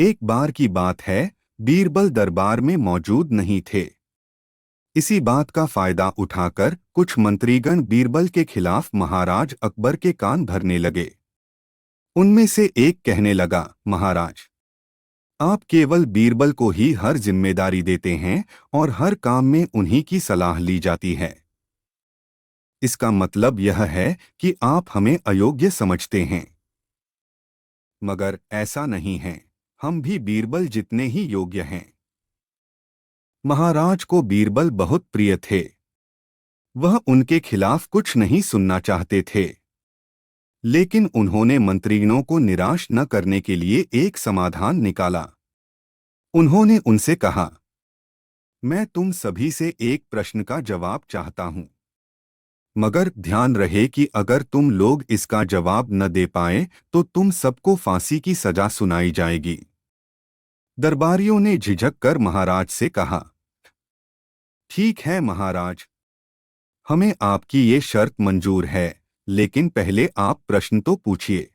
एक बार की बात है, बीरबल दरबार में मौजूद नहीं थे। इसी बात का फायदा उठाकर कुछ मंत्रीगण बीरबल के खिलाफ महाराज अकबर के कान भरने लगे। उनमें से एक कहने लगा, महाराज, आप केवल बीरबल को ही हर जिम्मेदारी देते हैं और हर काम में उन्हीं की सलाह ली जाती है। इसका मतलब यह है कि आप हमें अयोग्य समझते हैं। मगर ऐसा नहीं है, हम भी बीरबल जितने ही योग्य हैं। महाराज को बीरबल बहुत प्रिय थे। वह उनके खिलाफ कुछ नहीं सुनना चाहते थे। लेकिन उन्होंने मंत्रियों को निराश न करने के लिए एक समाधान निकाला। उन्होंने उनसे कहा, मैं तुम सभी से एक प्रश्न का जवाब चाहता हूं, मगर ध्यान रहे कि अगर तुम लोग इसका जवाब न दे पाए तो तुम सबको फांसी की सजा सुनाई जाएगी। दरबारियों ने झिझक कर महाराज से कहा, ठीक है महाराज, हमें आपकी ये शर्त मंजूर है, लेकिन पहले आप प्रश्न तो पूछिए।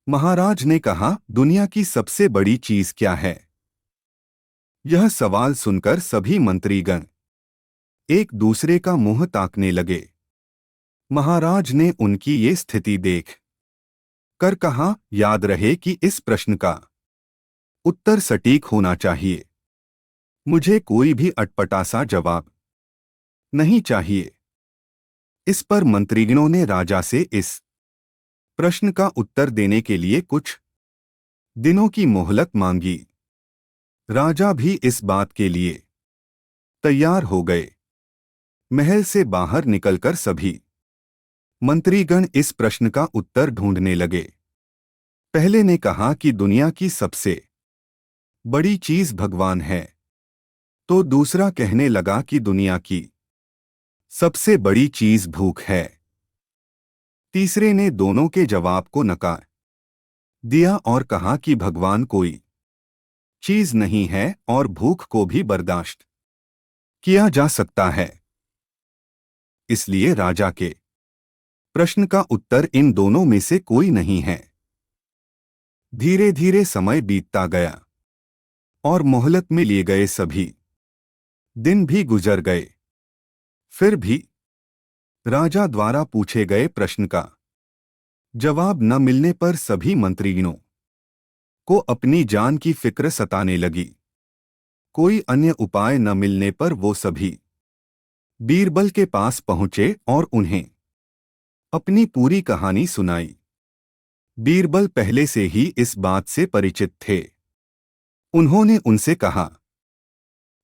महाराज ने कहा, दुनिया की सबसे बड़ी चीज क्या है? यह सवाल सुनकर सभी मंत्रीगण एक दूसरे का मुंह ताकने लगे। महाराज ने उनकी ये स्थिति देख कर कहा, याद रहे कि इस प्रश्न का उत्तर सटीक होना चाहिए। मुझे कोई भी अटपटा सा जवाब नहीं चाहिए। इस पर मंत्रीगणों ने राजा से इस प्रश्न का उत्तर देने के लिए कुछ दिनों की मोहलत मांगी। राजा भी इस बात के लिए तैयार हो गए। महल से बाहर निकलकर सभी मंत्रीगण इस प्रश्न का उत्तर ढूंढने लगे। पहले ने कहा कि दुनिया की सबसे बड़ी चीज भगवान है, तो दूसरा कहने लगा कि दुनिया की सबसे बड़ी चीज भूख है। तीसरे ने दोनों के जवाब को नकार दिया और कहा कि भगवान कोई चीज नहीं है और भूख को भी बर्दाश्त किया जा सकता है। इसलिए राजा के प्रश्न का उत्तर इन दोनों में से कोई नहीं है। धीरे धीरे समय बीतता गया और मोहलत में लिए गए सभी दिन भी गुजर गए। फिर भी राजा द्वारा पूछे गए प्रश्न का जवाब न मिलने पर सभी मंत्रियों को अपनी जान की फिक्र सताने लगी। कोई अन्य उपाय न मिलने पर वो सभी बीरबल के पास पहुंचे और उन्हें अपनी पूरी कहानी सुनाई। बीरबल पहले से ही इस बात से परिचित थे। उन्होंने उनसे कहा,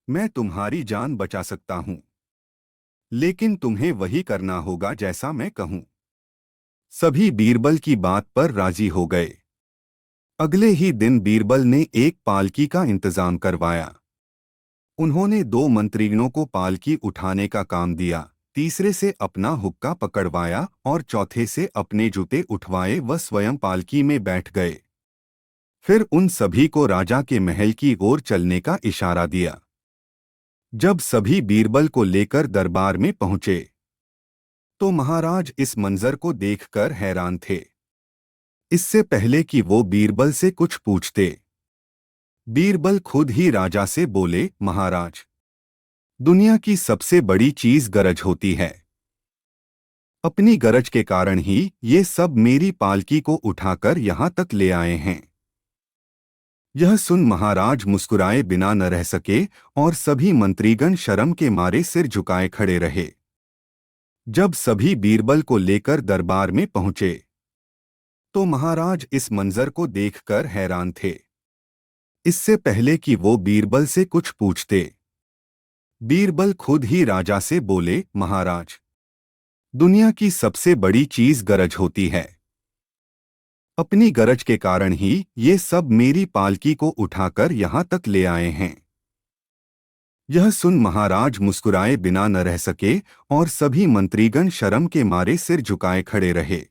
मैं तुम्हारी जान बचा सकता हूं, लेकिन तुम्हें वही करना होगा जैसा मैं कहूं। सभी बीरबल की बात पर राजी हो गए। अगले ही दिन बीरबल ने एक पालकी का इंतजाम करवाया। उन्होंने दो मंत्रियों को पालकी उठाने का काम दिया, तीसरे से अपना हुक्का पकड़वाया और चौथे से अपने जूते उठवाए व स्वयं पालकी में बैठ गए। फिर उन सभी को राजा के महल की ओर चलने का इशारा दिया। जब सभी बीरबल को लेकर दरबार में पहुंचे तो महाराज इस मंजर को देखकर हैरान थे। इससे पहले कि वो बीरबल से कुछ पूछते, बीरबल खुद ही राजा से बोले, महाराज, दुनिया की सबसे बड़ी चीज गरज होती है। अपनी गरज के कारण ही ये सब मेरी पालकी को उठाकर यहां तक ले आए हैं। यह सुन महाराज मुस्कुराए बिना न रह सके और सभी मंत्रीगण शर्म के मारे सिर झुकाए खड़े रहे। जब सभी बीरबल को लेकर दरबार में पहुंचे तो महाराज इस मंजर को देखकर हैरान थे। इससे पहले कि वो बीरबल से कुछ पूछते, बीरबल खुद ही राजा से बोले, महाराज, दुनिया की सबसे बड़ी चीज गरज होती है। अपनी गरज के कारण ही ये सब मेरी पालकी को उठाकर यहां तक ले आए हैं। यह सुन महाराज मुस्कुराए बिना न रह सके और सभी मंत्रीगण शर्म के मारे सिर झुकाए खड़े रहे।